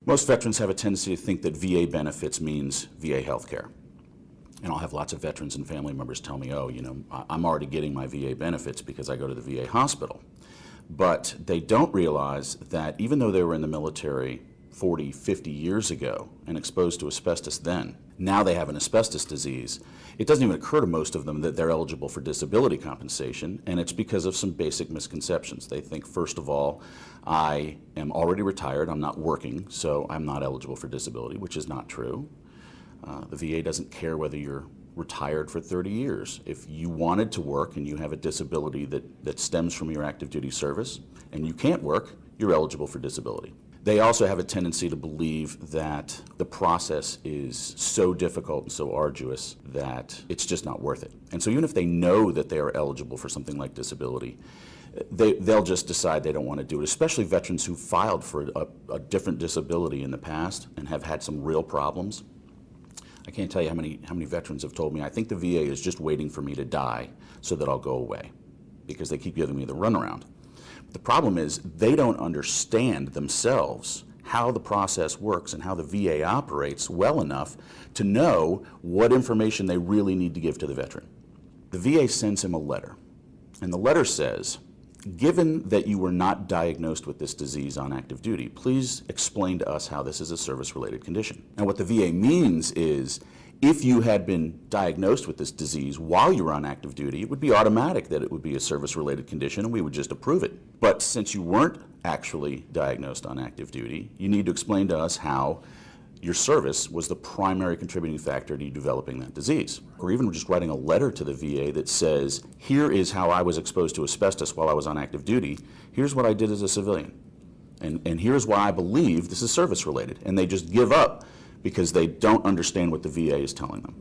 Most veterans have a tendency to think that VA benefits means VA health care. And I'll have lots of veterans and family members tell me, oh, I'm already getting my VA benefits because I go to the VA hospital. But they don't realize that even though they were in the military 40, 50 years ago and exposed to asbestos then, now they have an asbestos disease. It doesn't even occur to most of them that they're eligible for disability compensation, and it's because of some basic misconceptions. They think, first of all, I am already retired, I'm not working, so I'm not eligible for disability, which is not true. The VA doesn't care whether you're retired for 30 years. If you wanted to work and you have a disability that stems from your active duty service and you can't work, you're eligible for disability. They also have a tendency to believe that the process is so difficult and so arduous that it's just not worth it. And so even if they know that they are eligible for something like disability, they'll just decide they don't want to do it, especially veterans who filed for a different disability in the past and have had some real problems. I can't tell you how many veterans have told me, I think the VA is just waiting for me to die so that I'll go away, because they keep giving me the runaround. The problem is they don't understand themselves how the process works and how the VA operates well enough to know what information they really need to give to the veteran. The VA sends him a letter, and the letter says, given that you were not diagnosed with this disease on active duty, please explain to us how this is a service-related condition. And what the VA means is, if you had been diagnosed with this disease while you were on active duty, it would be automatic that it would be a service-related condition and we would just approve it. But since you weren't actually diagnosed on active duty, you need to explain to us how your service was the primary contributing factor to you developing that disease. Or even just writing a letter to the VA that says, here is how I was exposed to asbestos while I was on active duty, here's what I did as a civilian, and here's why I believe this is service-related. And they just give up because they don't understand what the VA is telling them.